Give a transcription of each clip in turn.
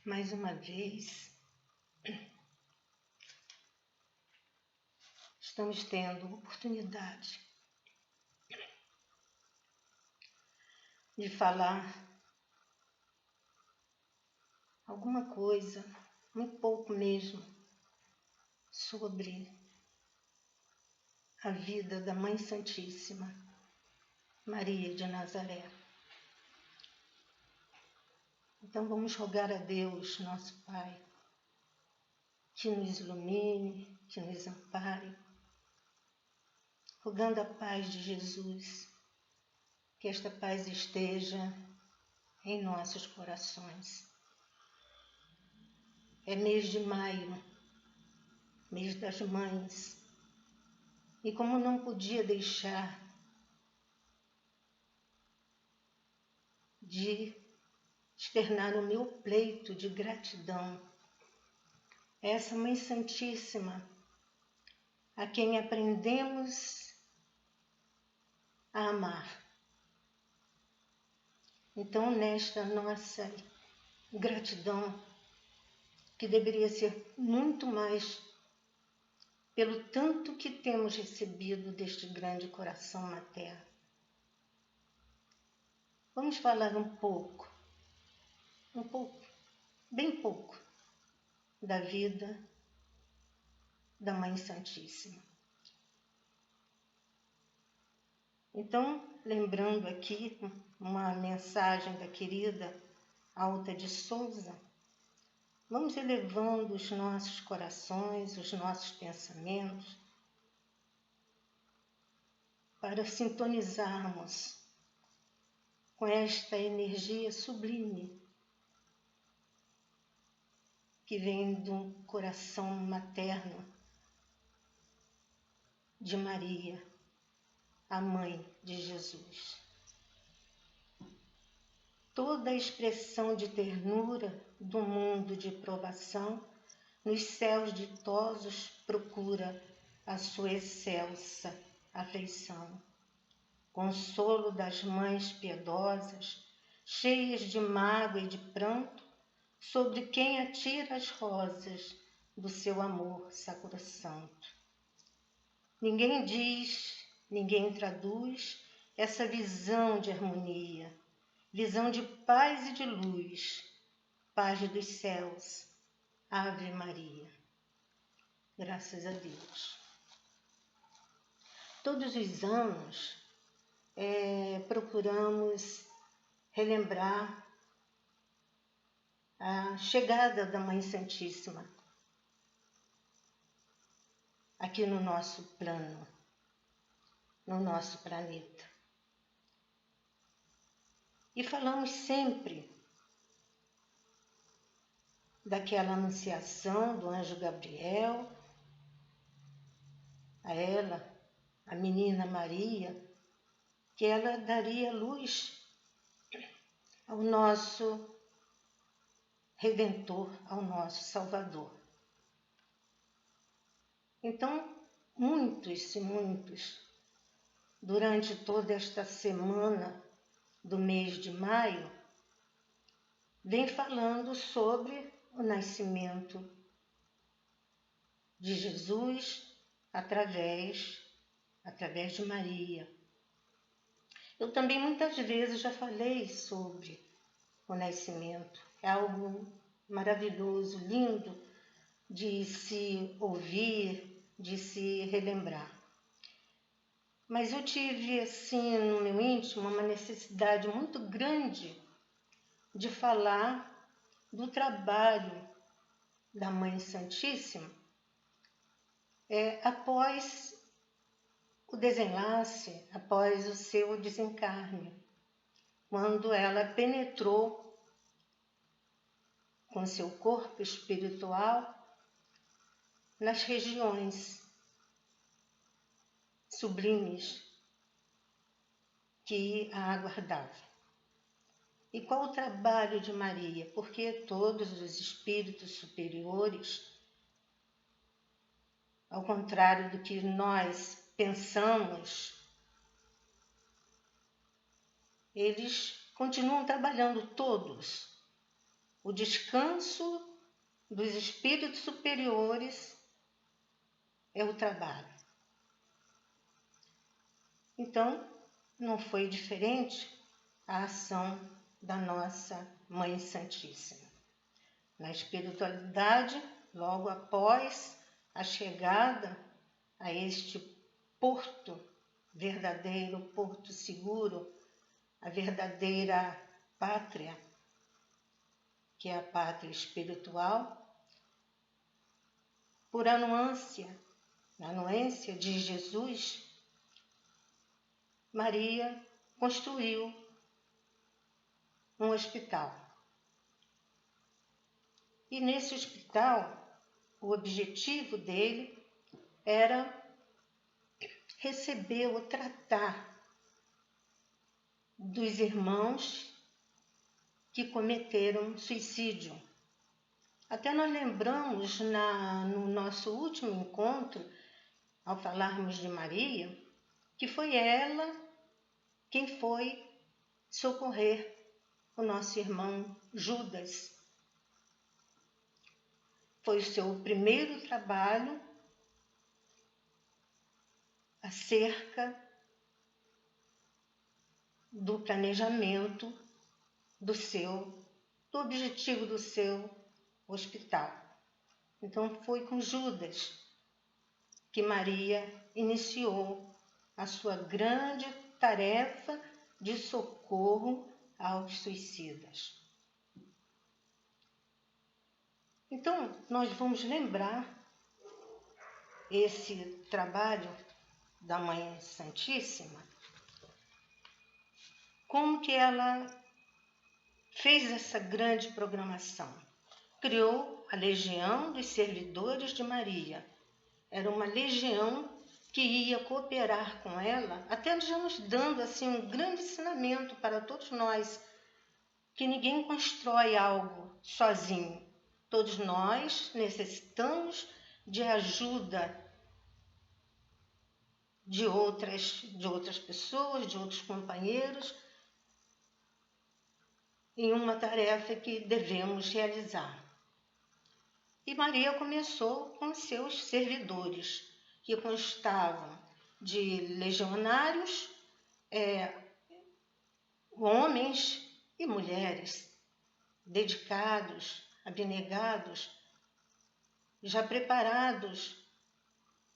mais uma vez, estamos tendo oportunidade de falar alguma coisa, muito pouco mesmo, sobre a vida da Mãe Santíssima, Maria de Nazaré. Então vamos rogar a Deus, nosso Pai, que nos ilumine, que nos ampare, rogando a paz de Jesus, que esta paz esteja em nossos corações. É mês de maio, mês das mães, e como não podia deixar de externar o meu pleito de gratidão a essa Mãe Santíssima, a quem aprendemos a amar. Então, nesta nossa gratidão, que deveria ser muito mais pelo tanto que temos recebido deste grande coração materno, vamos falar um pouco, bem pouco, da vida da Mãe Santíssima. Então, lembrando aqui uma mensagem da querida Alta de Souza, vamos elevando os nossos corações, os nossos pensamentos, para sintonizarmos com esta energia sublime que vem do coração materno de Maria, a Mãe de Jesus. Toda a expressão de ternura do mundo de provação, nos céus ditosos procura a sua excelsa afeição. Consolo das mães piedosas, cheias de mágoa e de pranto, sobre quem atira as rosas do seu amor sacrossanto. Ninguém diz, ninguém traduz essa visão de harmonia, visão de paz e de luz, paz dos céus, Ave Maria. Graças a Deus. Todos os anos procuramos relembrar a chegada da Mãe Santíssima aqui no nosso plano, no nosso planeta. E falamos sempre daquela anunciação do anjo Gabriel a ela, a menina Maria, que ela daria luz ao nosso Redentor, ao nosso Salvador. Então, muitos, durante toda esta semana do mês de maio, vem falando sobre o nascimento de Jesus através de Maria. Eu também muitas vezes já falei sobre o nascimento. É algo maravilhoso, lindo de se ouvir, de se relembrar. Mas eu tive, assim, no meu íntimo, uma necessidade muito grande de falar do trabalho da Mãe Santíssima após o desenlace, após o seu desencarne, quando ela penetrou com seu corpo espiritual nas regiões sublimes que a aguardavam. E qual o trabalho de Maria? Porque todos os espíritos superiores, ao contrário do que nós pensamos, eles continuam trabalhando todos o descanso dos espíritos superiores é o trabalho. Então, não foi diferente a ação da nossa Mãe Santíssima. Na espiritualidade, logo após a chegada a este porto verdadeiro, porto seguro, a verdadeira pátria, que é a pátria espiritual, por anuência de Jesus, Maria construiu um hospital. E nesse hospital, o objetivo dele era receber ou tratar dos irmãos que cometeram suicídio. Até nós lembramos no nosso último encontro, ao falarmos de Maria, que foi ela quem foi socorrer o nosso irmão Judas. Foi o seu primeiro trabalho acerca do planejamento do objetivo do seu hospital. Então foi com Judas que Maria iniciou a sua grande tarefa de socorro aos suicidas. Então, nós vamos lembrar esse trabalho da Mãe Santíssima, como que ela fez essa grande programação. Criou a Legião dos Servidores de Maria. Era uma legião que ia cooperar com ela, até já nos dando assim um grande ensinamento para todos nós, que ninguém constrói algo sozinho. Todos nós necessitamos de ajuda de outras pessoas, de outros companheiros, em uma tarefa que devemos realizar. E Maria começou com seus servidores, que constavam de legionários, homens e mulheres, dedicados, abnegados, já preparados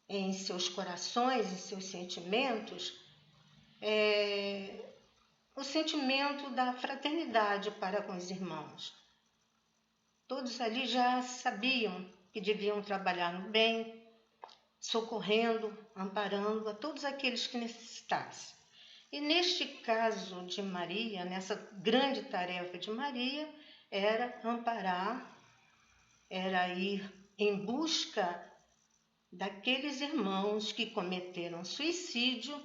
em seus corações, em seus sentimentos, o sentimento da fraternidade para com os irmãos. Todos ali já sabiam que deviam trabalhar no bem, socorrendo, amparando a todos aqueles que necessitassem. E neste caso de Maria, nessa grande tarefa de Maria, era amparar, era ir em busca daqueles irmãos que cometeram suicídio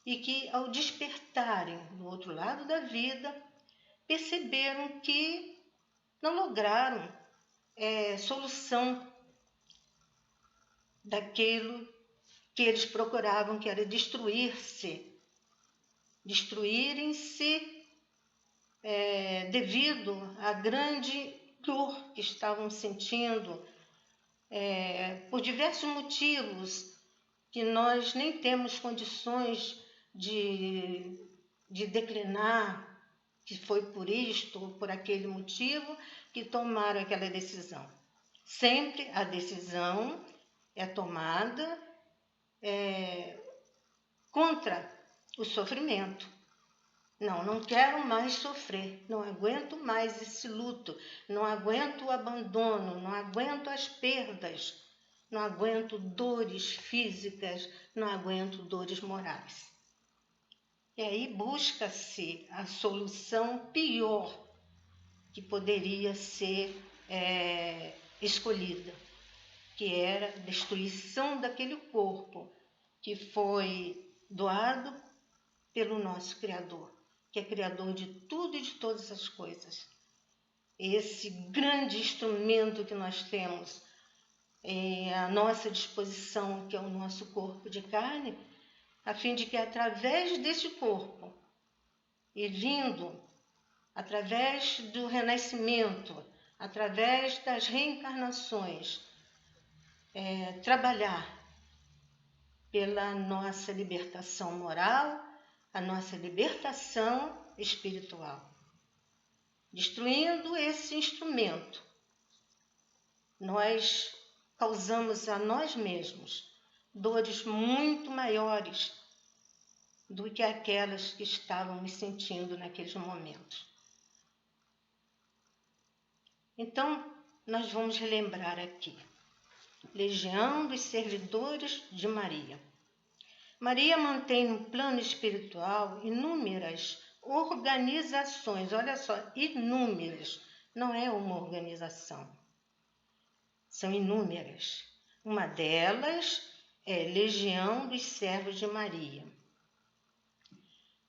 e que, ao despertarem do outro lado da vida, perceberam que não lograram solução daquilo que eles procuravam, que era destruírem-se devido à grande dor que estavam sentindo, por diversos motivos que nós nem temos condições de declinar, que foi por isto ou por aquele motivo que tomaram aquela decisão. Sempre a decisão é tomada contra o sofrimento. Não quero mais sofrer, não aguento mais esse luto, não aguento o abandono, não aguento as perdas, não aguento dores físicas, não aguento dores morais. E aí busca-se a solução pior que poderia ser escolhida, que era a destruição daquele corpo que foi doado pelo nosso Criador, que é Criador de tudo e de todas as coisas. Esse grande instrumento que nós temos à nossa disposição, que é o nosso corpo de carne, a fim de que através desse corpo, e vindo através do renascimento, através das reencarnações, trabalhar pela nossa libertação moral, a nossa libertação espiritual. Destruindo esse instrumento, nós causamos a nós mesmos dores muito maiores do que aquelas que estávamos sentindo naqueles momentos. Então, nós vamos relembrar aqui. Legião dos Servidores de Maria. Maria mantém no plano espiritual inúmeras organizações, olha só, inúmeras, não é uma organização, são inúmeras. Uma delas é Legião dos Servos de Maria.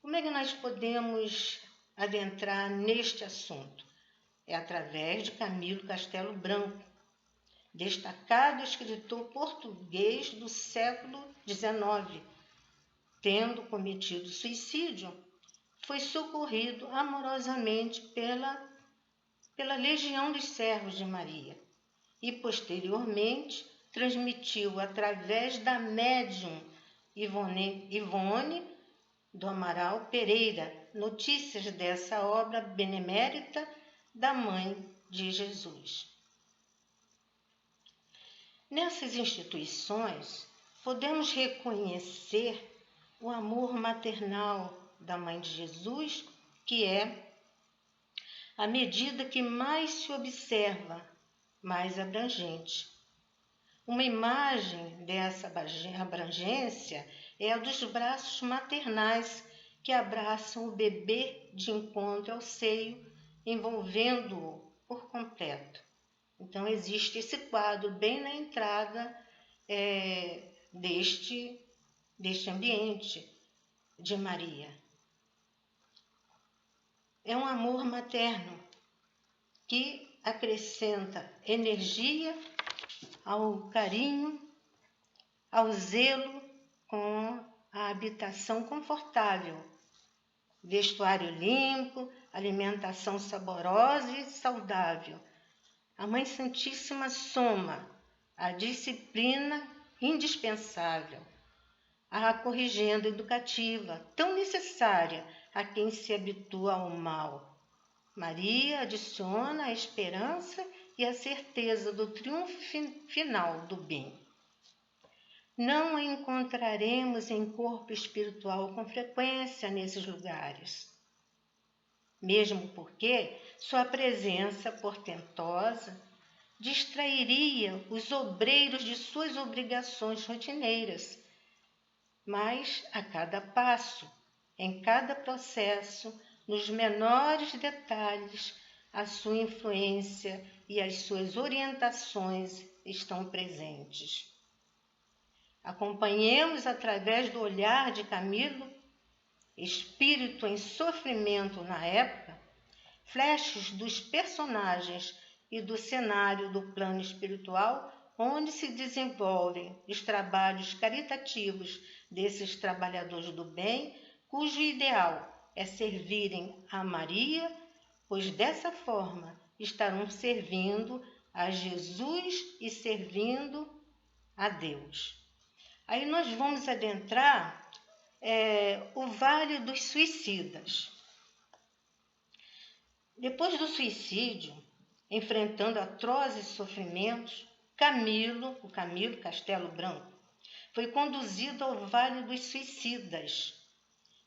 Como é que nós podemos adentrar neste assunto? É através de Camilo Castelo Branco, destacado escritor português do século XIX. Tendo cometido suicídio, foi socorrido amorosamente pela Legião dos Servos de Maria e, posteriormente, transmitiu através da médium Ivone do Amaral Pereira notícias dessa obra benemérita da Mãe de Jesus. Nessas instituições, podemos reconhecer o amor maternal da Mãe de Jesus, que é, à medida que mais se observa, mais abrangente. Uma imagem dessa abrangência é a dos braços maternais que abraçam o bebê de encontro ao seio, envolvendo-o por completo. Então, existe esse quadro bem na entrada deste ambiente de Maria. É um amor materno que acrescenta energia ao carinho, ao zelo com a habitação confortável, vestuário limpo, alimentação saborosa e saudável. A Mãe Santíssima soma a disciplina indispensável, a corrigenda educativa, tão necessária a quem se habitua ao mal. Maria adiciona a esperança e a certeza do triunfo final do bem. Não a encontraremos em corpo espiritual com frequência nesses lugares, mesmo porque sua presença portentosa distrairia os obreiros de suas obrigações rotineiras. Mas, a cada passo, em cada processo, nos menores detalhes, a sua influência e as suas orientações estão presentes. Acompanhemos através do olhar de Camilo, espírito em sofrimento na época, flashes dos personagens e do cenário do plano espiritual onde se desenvolvem os trabalhos caritativos desses trabalhadores do bem, cujo ideal é servirem a Maria, pois dessa forma estarão servindo a Jesus e servindo a Deus. Aí nós vamos adentrar o Vale dos Suicidas. Depois do suicídio, enfrentando atrozes sofrimentos, o Camilo Castelo Branco, foi conduzido ao Vale dos Suicidas,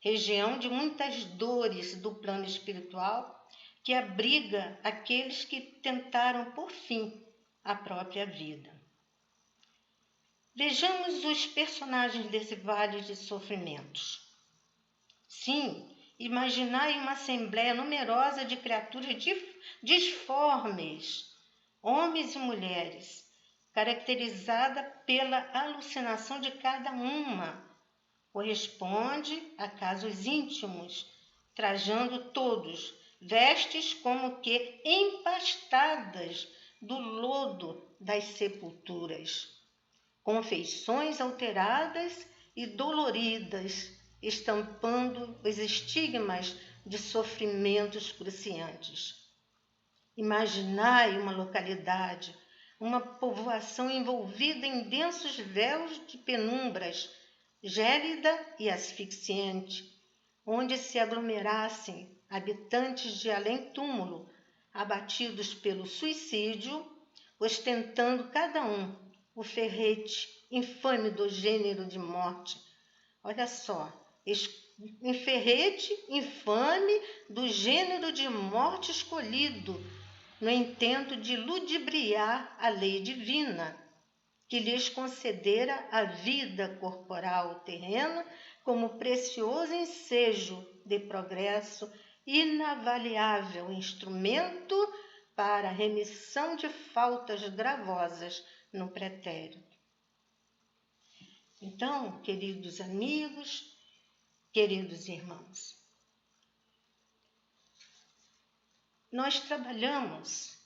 região de muitas dores do plano espiritual que abriga aqueles que tentaram por fim a própria vida. Vejamos os personagens desse vale de sofrimentos. Sim, imaginai uma assembleia numerosa de criaturas disformes, homens e mulheres, caracterizada pela alucinação de cada uma. Corresponde a casos íntimos, trajando todos vestes como que empastadas do lodo das sepulturas, com feições alteradas e doloridas, estampando os estigmas de sofrimentos cruciantes. Imaginai uma localidade, uma povoação envolvida em densos véus de penumbras, gélida e asfixiante, onde se aglomerassem habitantes de além-túmulo, abatidos pelo suicídio, ostentando cada um o ferrete infame do gênero de morte. Olha só, ferrete infame do gênero de morte escolhido, no intento de ludibriar a lei divina, que lhes concedera a vida corporal terrena como precioso ensejo de progresso, inavaliável instrumento para a remissão de faltas gravosas no pretérito. Então, queridos amigos, queridos irmãos, nós trabalhamos,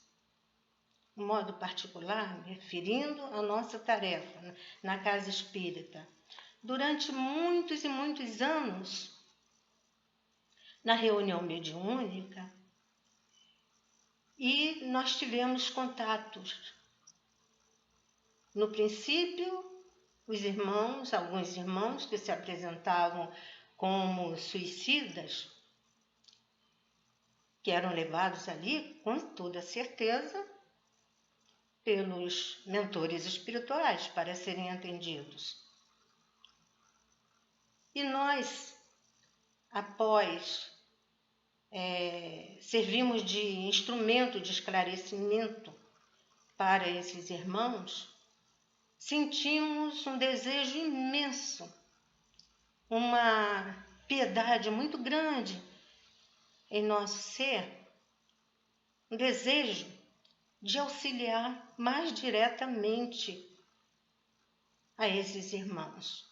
de modo particular, me referindo à nossa tarefa na Casa Espírita, durante muitos e muitos anos, na reunião mediúnica, e nós tivemos contatos. No princípio, alguns irmãos que se apresentavam como suicidas, que eram levados ali, com toda certeza, pelos mentores espirituais para serem atendidos. E nós, após servimos de instrumento de esclarecimento para esses irmãos, sentimos um desejo imenso, uma piedade muito grande em nosso ser, um desejo de auxiliar mais diretamente a esses irmãos.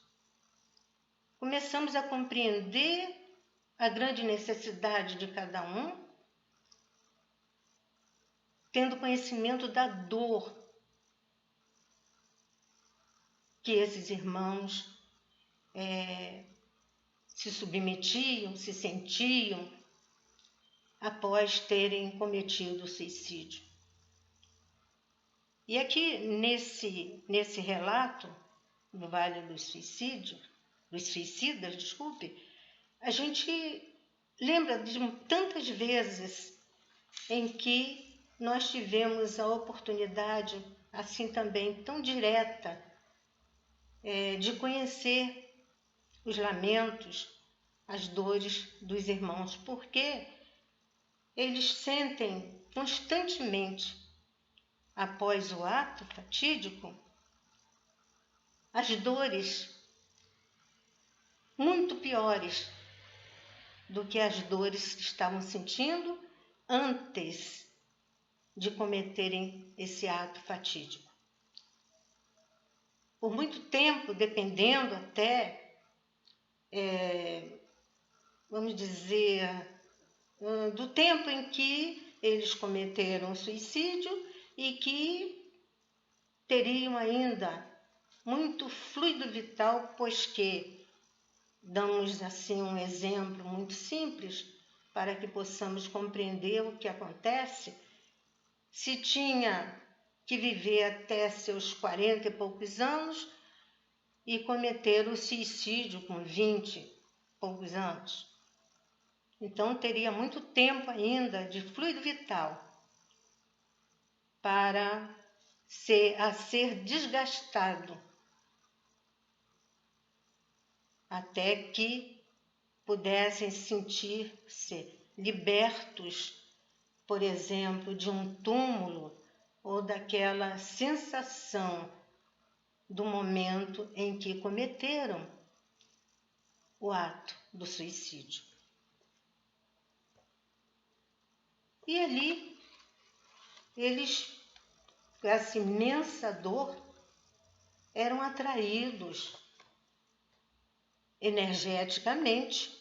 Começamos a compreender a grande necessidade de cada um, tendo conhecimento da dor que esses irmãos se submetiam, se sentiam após terem cometido o suicídio. E aqui nesse relato do Vale dos Suicidas, a gente lembra de tantas vezes em que nós tivemos a oportunidade, assim também tão direta, de conhecer os lamentos, as dores dos irmãos, porque eles sentem constantemente, após o ato fatídico, as dores muito piores do que as dores que estavam sentindo antes de cometerem esse ato fatídico. Por muito tempo, dependendo até, vamos dizer, do tempo em que eles cometeram o suicídio e que teriam ainda muito fluido vital, pois que damos assim um exemplo muito simples para que possamos compreender o que acontece. Se tinha que viver até seus 40 e poucos anos e cometer o suicídio com 20 e poucos anos. Então, teria muito tempo ainda de fluido vital para ser desgastado até que pudessem sentir-se libertos, por exemplo, de um túmulo ou daquela sensação do momento em que cometeram o ato do suicídio. E ali, eles, com essa imensa dor, eram atraídos energeticamente,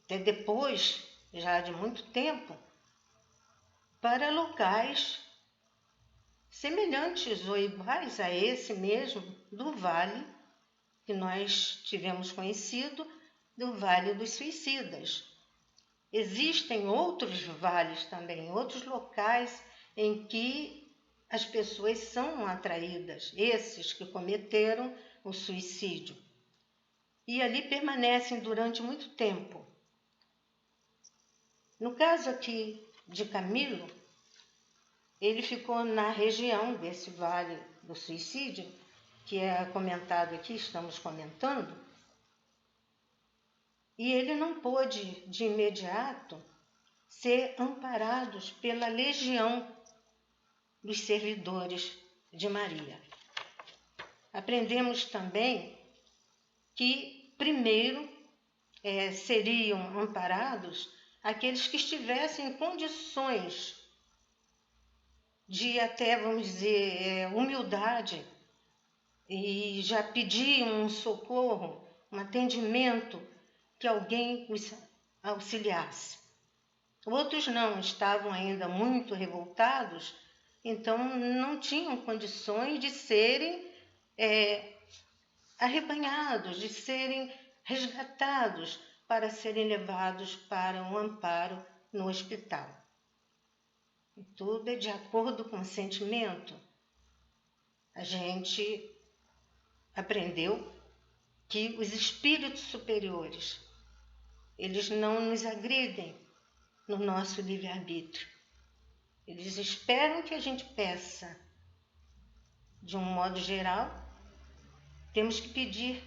até depois, já de muito tempo, para locais semelhantes ou iguais a esse mesmo do vale que nós tivemos conhecido, do Vale dos Suicidas. existem outros vales também, outros locais em que as pessoas são atraídas, esses que cometeram o suicídio, e ali permanecem durante muito tempo. No caso aqui de Camilo, ele ficou na região desse vale do suicídio, que é comentado aqui, estamos comentando, e ele não pôde, de imediato, ser amparado pela legião dos servidores de Maria. Aprendemos também que, primeiro, seriam amparados aqueles que estivessem em condições de até, vamos dizer, humildade, e já pediam um socorro, um atendimento, que alguém os auxiliasse. Outros não, estavam ainda muito revoltados, então não tinham condições de serem arrebanhados, de serem resgatados para serem levados para um amparo no hospital. E tudo é de acordo com o sentimento. A gente aprendeu que os espíritos superiores, eles não nos agridem no nosso livre-arbítrio. Eles esperam que a gente peça. De um modo geral, temos que pedir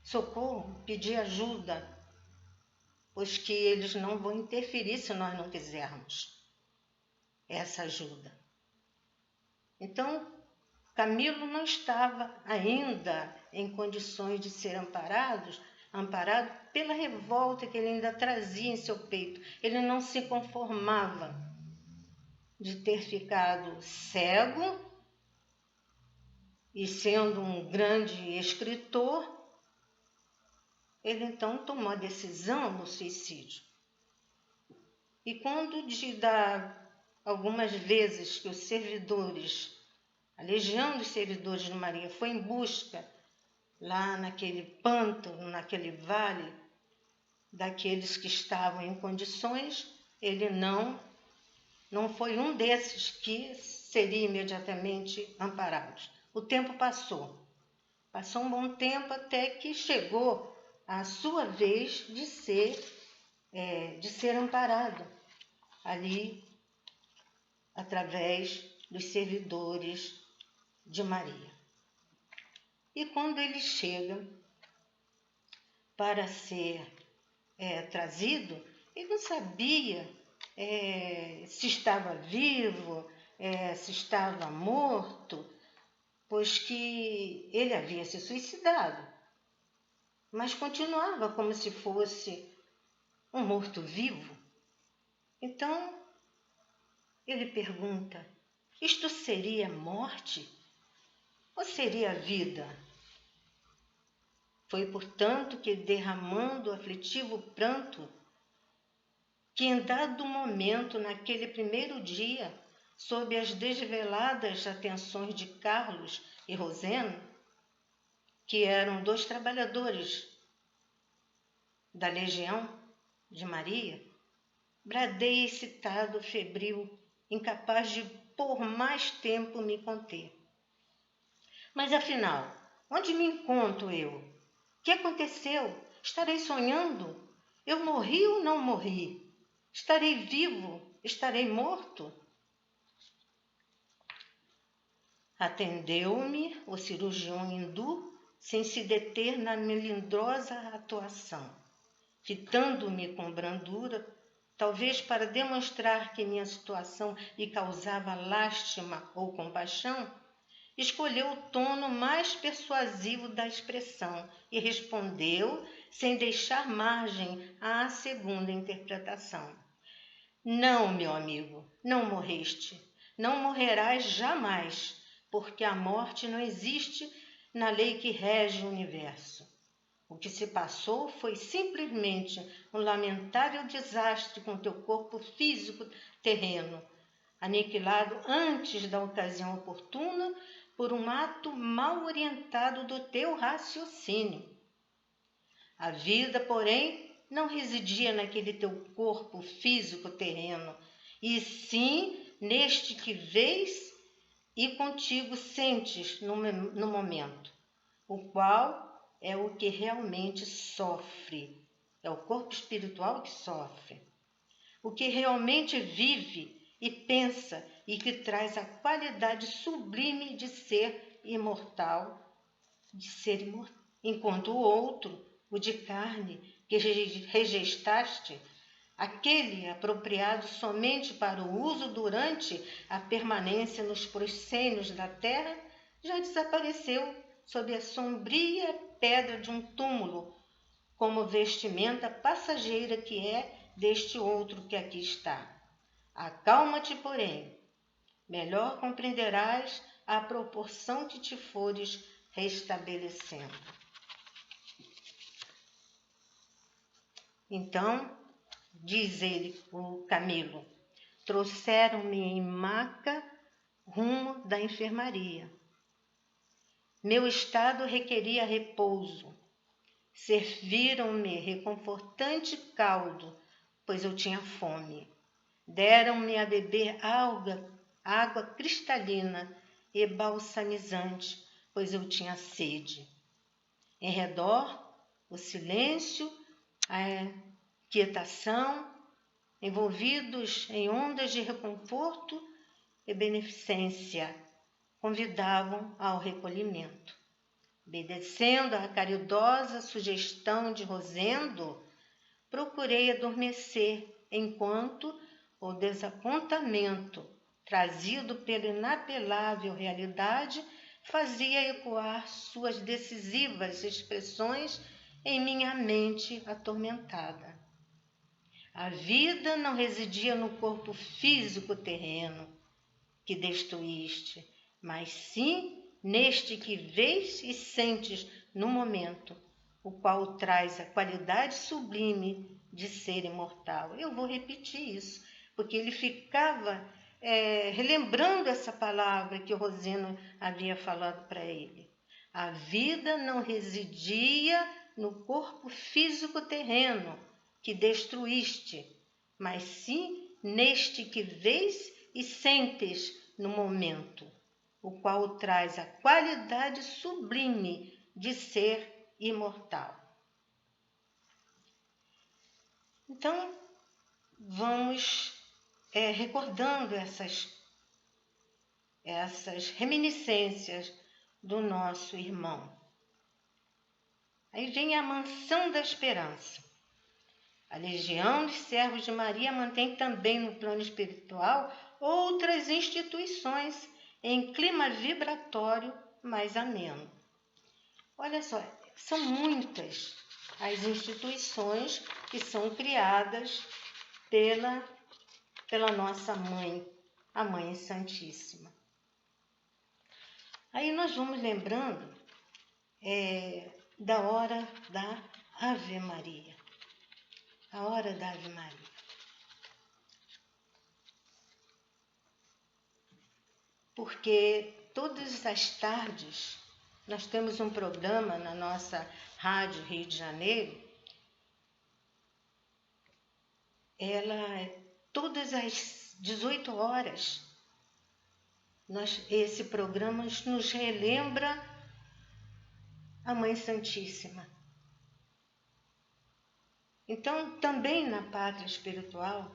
socorro, pedir ajuda, pois que eles não vão interferir se nós não quisermos essa ajuda. Então, Camilo não estava ainda em condições de ser amparado pela revolta que ele ainda trazia em seu peito. Ele não se conformava de ter ficado cego e sendo um grande escritor, ele então tomou a decisão do suicídio. E quando algumas vezes que os servidores, a legião dos servidores de Maria foi em busca, lá naquele pântano, naquele vale, daqueles que estavam em condições, ele não foi um desses que seria imediatamente amparado. O tempo passou um bom tempo até que chegou a sua vez de ser amparado ali através dos servidores de Maria. E quando ele chega para ser trazido, ele não sabia se estava vivo, se estava morto, pois que ele havia se suicidado, mas continuava como se fosse um morto-vivo. Então, ele pergunta: isto seria morte ou seria vida? Foi, portanto, que, derramando aflitivo pranto, que em dado momento, naquele primeiro dia, sob as desveladas atenções de Carlos e Rosena, que eram 2 trabalhadores da legião de Maria, bradei excitado, febril, incapaz de por mais tempo me conter. Mas afinal, onde me encontro eu? O que aconteceu? Estarei sonhando? Eu morri ou não morri? Estarei vivo? Estarei morto? Atendeu-me o cirurgião hindu, sem se deter na melindrosa atuação. Fitando-me com brandura, talvez para demonstrar que minha situação lhe causava lástima ou compaixão, escolheu o tono mais persuasivo da expressão e respondeu, sem deixar margem à segunda interpretação: não, meu amigo, não morreste, não morrerás jamais, porque a morte não existe na lei que rege o universo. O que se passou foi simplesmente um lamentável desastre com teu corpo físico terreno, aniquilado antes da ocasião oportuna por um ato mal orientado do teu raciocínio. A vida, porém, não residia naquele teu corpo físico terreno, e sim neste que vês e contigo sentes no momento, o qual é o que realmente sofre. É o corpo espiritual que sofre. O que realmente vive e pensa e que traz a qualidade sublime de ser imortal, enquanto o outro, o de carne, que registraste, aquele apropriado somente para o uso durante a permanência nos proscênios da terra, já desapareceu sob a sombria pedra de um túmulo, como vestimenta passageira que é deste outro que aqui está. Acalma-te, porém, melhor compreenderás à proporção que te fores restabelecendo. Então, diz ele, o Camilo, trouxeram-me em maca rumo da enfermaria. Meu estado requeria repouso. Serviram-me reconfortante caldo, pois eu tinha fome. Deram-me a beber água cristalina e balsamizante, pois eu tinha sede. Em redor, o silêncio, a quietação, envolvidos em ondas de reconforto e beneficência, convidavam ao recolhimento. Obedecendo à caridosa sugestão de Rosendo, procurei adormecer enquanto o desapontamento, trazido pela inapelável realidade, fazia ecoar suas decisivas expressões em minha mente atormentada. A vida não residia no corpo físico terreno que destruíste, mas sim neste que vês e sentes no momento, o qual traz a qualidade sublime de ser imortal. Eu vou repetir isso, porque ele ficava relembrando essa palavra que o Rosendo havia falado para ele. A vida não residia no corpo físico terreno que destruíste, mas sim neste que vês e sentes no momento, o qual traz a qualidade sublime de ser imortal. Então, vamos recordando essas reminiscências do nosso irmão. Aí vem a mansão da esperança. A Legião dos Servos de Maria mantém também no plano espiritual outras instituições em clima vibratório mais ameno. Olha só, são muitas as instituições que são criadas pela nossa mãe, a Mãe Santíssima. Aí nós vamos lembrando da hora da Ave Maria. A hora da Ave Maria. Porque todas as tardes nós temos um programa na nossa Rádio Rio de Janeiro. Todas as 18 horas, esse programa nos relembra a Mãe Santíssima. Então, também na pátria espiritual,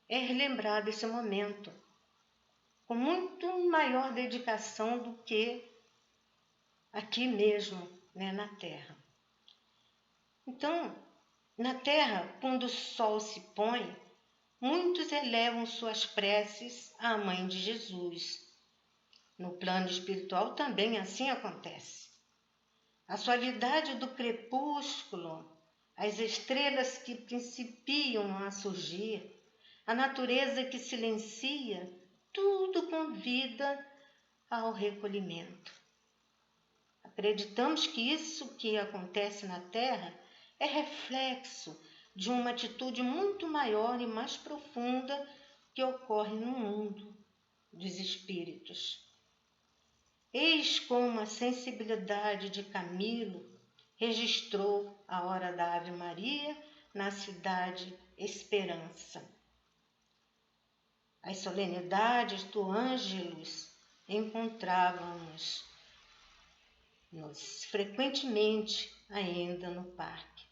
é relembrado esse momento com muito maior dedicação do que aqui mesmo, na Terra. Então, na Terra, quando o sol se põe, muitos elevam suas preces à Mãe de Jesus. No plano espiritual também assim acontece. A suavidade do crepúsculo, as estrelas que principiam a surgir, a natureza que silencia, tudo convida ao recolhimento. Acreditamos que isso que acontece na Terra é reflexo de uma atitude muito maior e mais profunda que ocorre no mundo dos espíritos. Eis como a sensibilidade de Camilo registrou a hora da Ave Maria na cidade Esperança. As solenidades do Ângelus encontrávamos-nos frequentemente ainda no parque.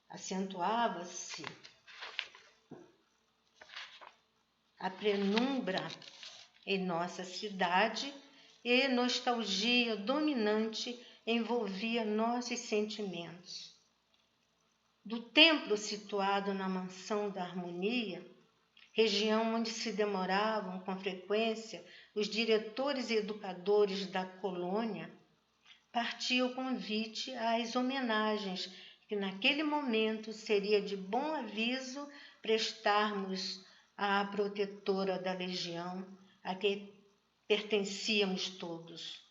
Acentuava-se a penumbra em nossa cidade e nostalgia dominante envolvia nossos sentimentos. Do templo situado na Mansão da Harmonia, região onde se demoravam com frequência os diretores e educadores da colônia, partia o convite às homenagens que naquele momento seria de bom aviso prestarmos à protetora da legião a que pertencíamos todos,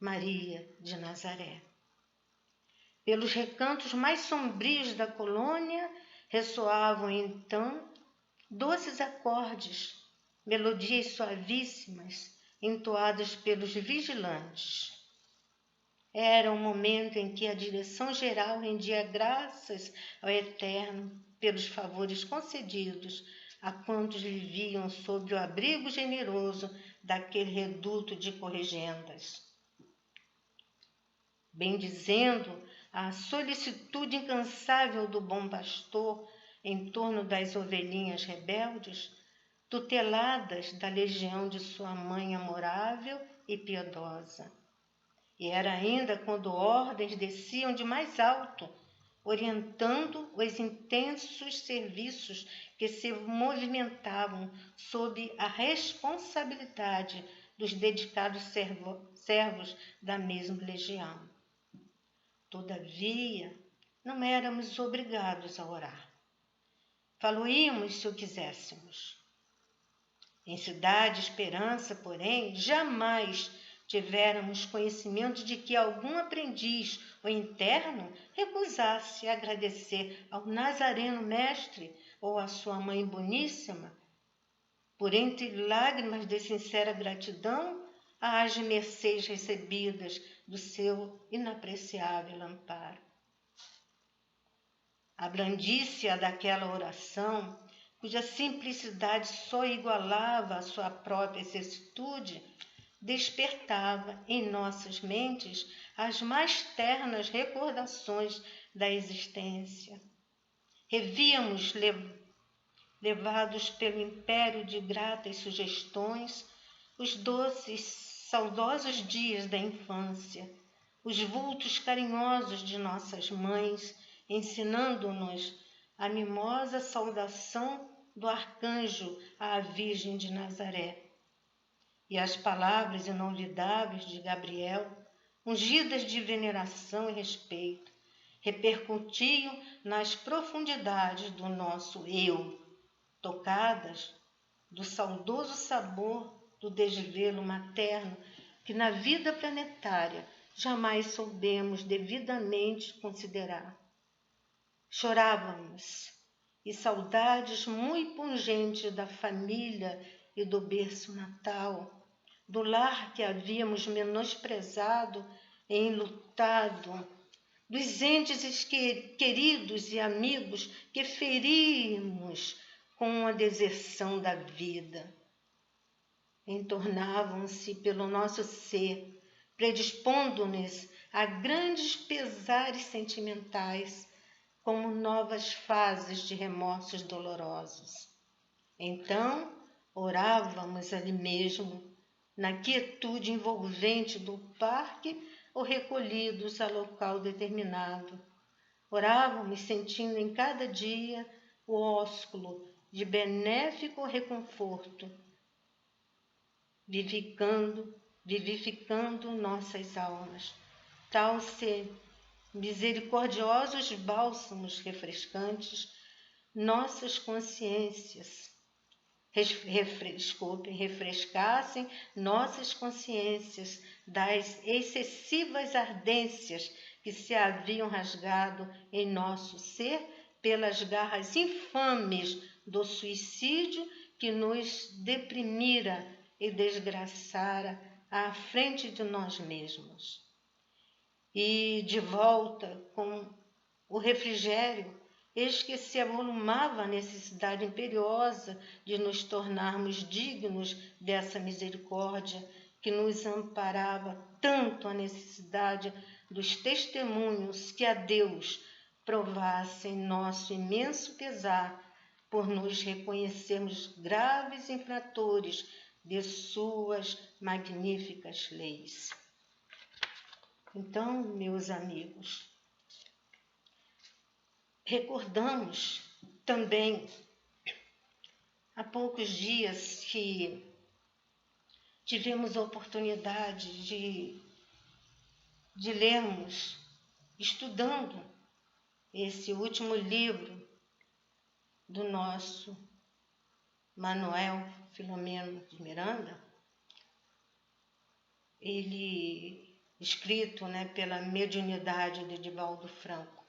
Maria de Nazaré. Pelos recantos mais sombrios da colônia ressoavam então doces acordes, melodias suavíssimas, entoadas pelos vigilantes. Era um momento em que a direção-geral rendia graças ao Eterno pelos favores concedidos a quantos viviam sob o abrigo generoso daquele reduto de corrigendas. Bendizendo a solicitude incansável do bom pastor em torno das ovelhinhas rebeldes, tuteladas da legião de sua mãe amorável e piedosa. E era ainda quando ordens desciam de mais alto, orientando os intensos serviços que se movimentavam sob a responsabilidade dos dedicados servos da mesma legião. Todavia, não éramos obrigados a orar. Faloíamos se o quiséssemos. Em Cidade Esperança, porém, jamais tivéramos conhecimento de que algum aprendiz ou interno recusasse agradecer ao Nazareno Mestre ou à sua Mãe Boníssima, por entre lágrimas de sincera gratidão, às mercês recebidas do seu inapreciável amparo. A blandícia daquela oração, cuja simplicidade só igualava a sua própria excessitude, despertava em nossas mentes as mais ternas recordações da existência. Revíamos, levados pelo império de gratas sugestões, os doces, saudosos dias da infância, os vultos carinhosos de nossas mães, ensinando-nos a mimosa saudação do arcanjo à Virgem de Nazaré, e as palavras inolvidáveis de Gabriel, ungidas de veneração e respeito, repercutiam nas profundidades do nosso eu, tocadas do saudoso sabor do desvelo materno que na vida planetária jamais soubemos devidamente considerar. Chorávamos, e saudades muito pungentes da família e do berço natal, do lar que havíamos menosprezado e enlutado, dos entes queridos e amigos que ferimos com a deserção da vida. Entornavam-se pelo nosso ser, predispondo-nos a grandes pesares sentimentais, como novas fases de remorsos dolorosos. Então, orávamos ali mesmo, na quietude envolvente do parque ou recolhidos a local determinado. Orávamos sentindo em cada dia o ósculo de benéfico reconforto, vivificando nossas almas, tal se misericordiosos bálsamos refrescantes nossas consciências, refrescassem nossas consciências das excessivas ardências que se haviam rasgado em nosso ser pelas garras infames do suicídio que nos deprimira e desgraçara à frente de nós mesmos. e de volta com o refrigério, eis que se avolumava a necessidade imperiosa de nos tornarmos dignos dessa misericórdia que nos amparava tanto a necessidade dos testemunhos que a Deus provasse em nosso imenso pesar por nos reconhecermos graves infratores de suas magníficas leis. Então, meus amigos, recordamos também há poucos dias que tivemos a oportunidade de lermos, estudando esse último livro do nosso Manuel Filomeno de Miranda, ele escrito pela mediunidade de Divaldo Franco.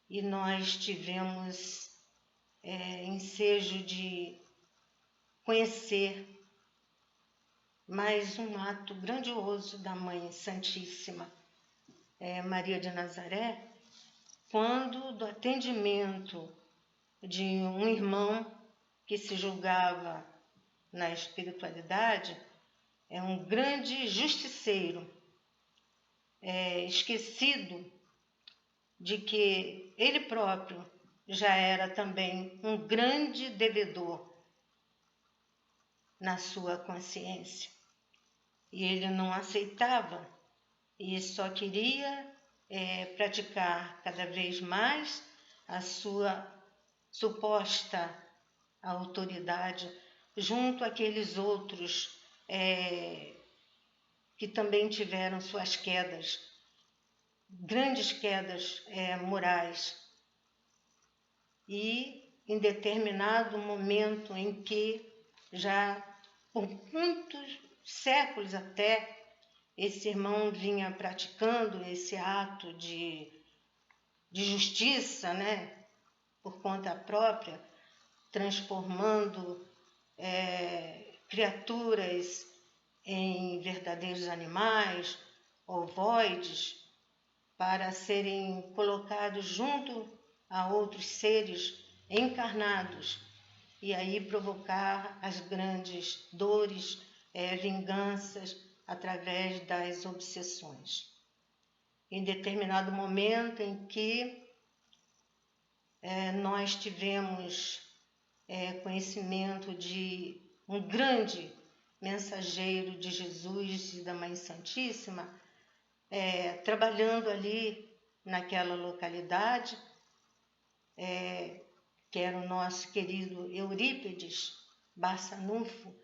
E nós tivemos ensejo de conhecer mais um ato grandioso da Mãe Santíssima, Maria de Nazaré, quando do atendimento de um irmão que se julgava na espiritualidade, um grande justiceiro, esquecido de que ele próprio já era também um grande devedor na sua consciência. E ele não aceitava e só queria praticar cada vez mais a sua suposta autoridade junto àqueles outros que também tiveram suas quedas, grandes quedas morais. E em determinado momento em que já por muitos séculos até, esse irmão vinha praticando esse ato de justiça, por conta própria, transformando criaturas em verdadeiros animais, ovoides, para serem colocados junto a outros seres encarnados e aí provocar as grandes dores, vinganças através das obsessões. Em determinado momento em que nós tivemos conhecimento de um grande mensageiro de Jesus e da Mãe Santíssima, trabalhando ali naquela localidade, que era o nosso querido Eurípides Barçanufo,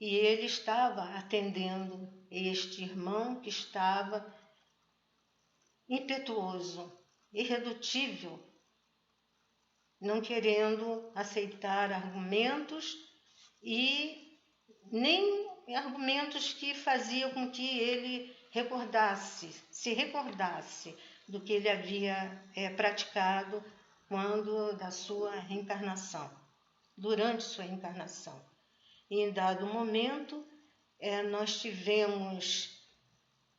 e ele estava atendendo este irmão que estava impetuoso, irredutível, não querendo aceitar argumentos e nem argumentos que faziam com que ele se recordasse do que ele havia praticado quando da sua reencarnação, durante sua encarnação. E em dado momento, nós tivemos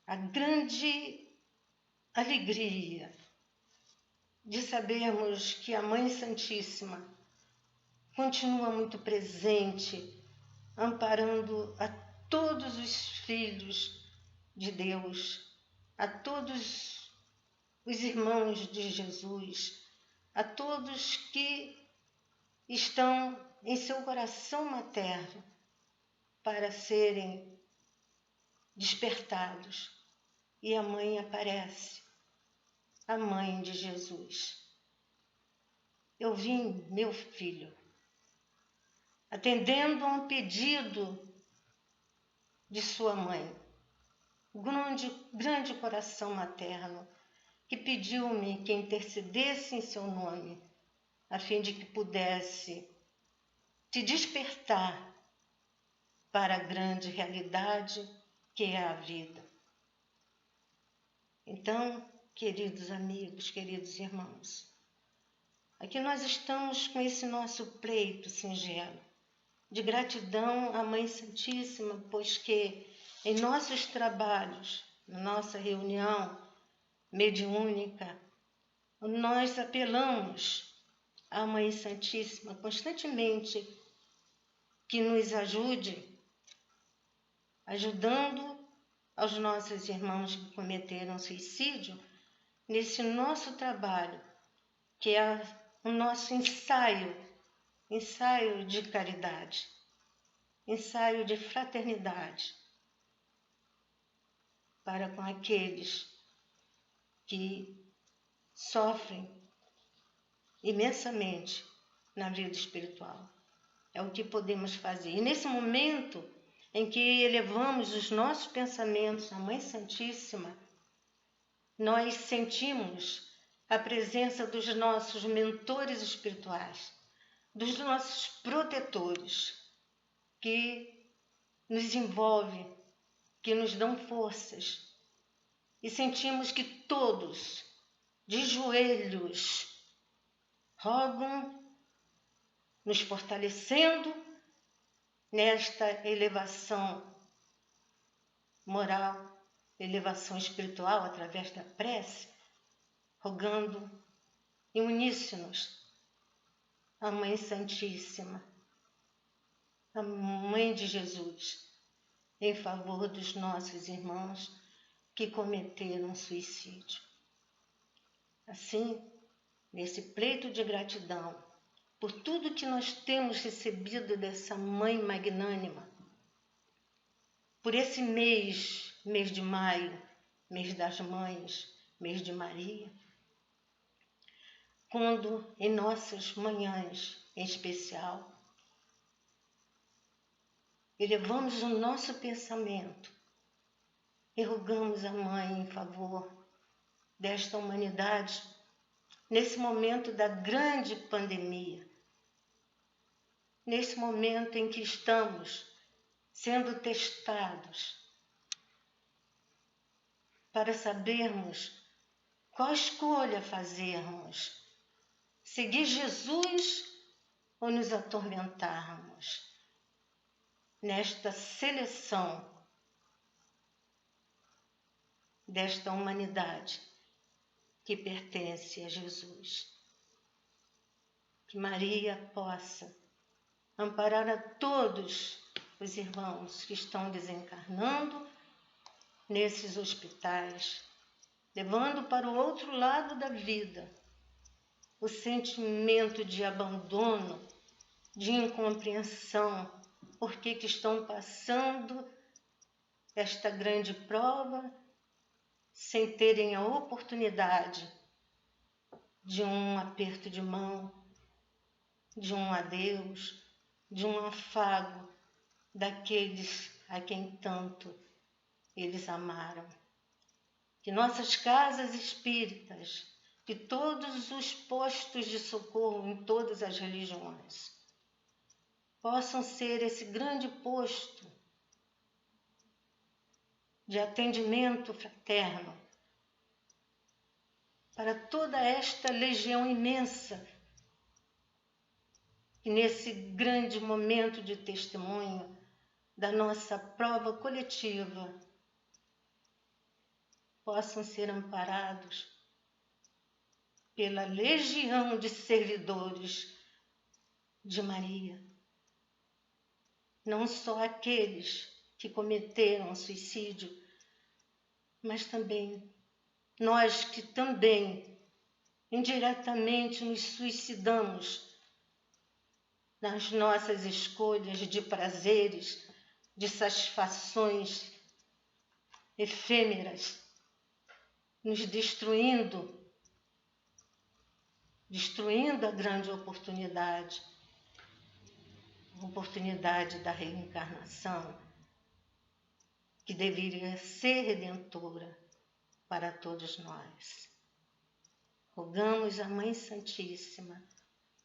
a grande alegria de sabermos que a Mãe Santíssima continua muito presente, amparando a todos os filhos de Deus, a todos os irmãos de Jesus, a todos que estão em seu coração materno para serem despertados. E a mãe aparece, a mãe de Jesus. Eu vim, meu filho, atendendo a um pedido de sua mãe, grande coração materno, que pediu-me que intercedesse em seu nome, a fim de que pudesse te despertar para a grande realidade que é a vida. Então, queridos amigos, queridos irmãos, aqui nós estamos com esse nosso pleito singelo de gratidão à Mãe Santíssima, pois que Em nossos trabalhos, na nossa reunião mediúnica, nós apelamos à Mãe Santíssima constantemente que nos ajude, ajudando aos nossos irmãos que cometeram suicídio nesse nosso trabalho, que é o nosso ensaio de caridade, ensaio de fraternidade para com aqueles que sofrem imensamente na vida espiritual. É o que podemos fazer. E nesse momento em que elevamos os nossos pensamentos à Mãe Santíssima, nós sentimos a presença dos nossos mentores espirituais, dos nossos protetores, que nos envolvem, que nos dão forças. E sentimos que todos, de joelhos, rogam, nos fortalecendo nesta elevação moral, elevação espiritual através da prece, rogando em uníssonos a Mãe Santíssima, a Mãe de Jesus, em favor dos nossos irmãos que cometeram suicídio. Assim, nesse pleito de gratidão por tudo que nós temos recebido dessa Mãe magnânima, por esse mês de maio, mês das mães, mês de Maria, quando em nossas manhãs em especial, elevamos o nosso pensamento e rogamos a Mãe em favor desta humanidade nesse momento da grande pandemia, nesse momento em que estamos sendo testados para sabermos qual escolha fazermos, seguir Jesus ou nos atormentarmos nesta seleção desta humanidade que pertence a Jesus. Que Maria possa amparar a todos os irmãos que estão desencarnando nesses hospitais, levando para o outro lado da vida o sentimento de abandono, de incompreensão, por que estão passando esta grande prova sem terem a oportunidade de um aperto de mão, de um adeus, de um afago daqueles a quem tanto eles amaram. Que nossas casas espíritas, que todos os postos de socorro em todas as religiões possam ser esse grande posto de atendimento fraterno para toda esta legião imensa que nesse grande momento de testemunho da nossa prova coletiva possam ser amparados pela legião de servidores de Maria. Não só aqueles que cometeram suicídio, mas também nós que também indiretamente nos suicidamos nas nossas escolhas de prazeres, de satisfações efêmeras, nos destruindo a grande oportunidade da reencarnação, que deveria ser redentora para todos nós. Rogamos a Mãe Santíssima,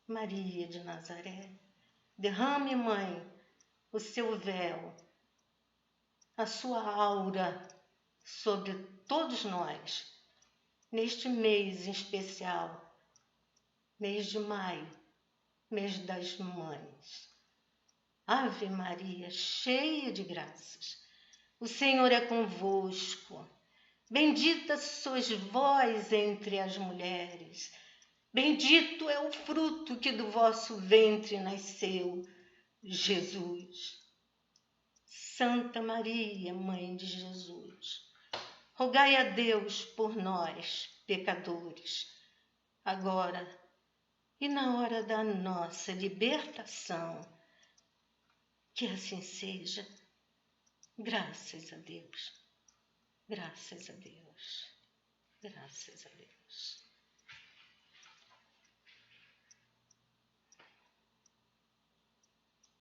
Maria de Nazaré, derrame, Mãe, o seu véu, a sua aura sobre todos nós, neste mês em especial, mês de maio, mês das mães. Ave Maria, cheia de graças, O Senhor é convosco. Bendita sois vós entre as mulheres. Bendito é o fruto que do vosso ventre nasceu, Jesus. Santa Maria, Mãe de Jesus, rogai a Deus por nós, pecadores, agora e na hora da nossa libertação. Que assim seja. Graças a Deus. Graças a Deus. Graças a Deus.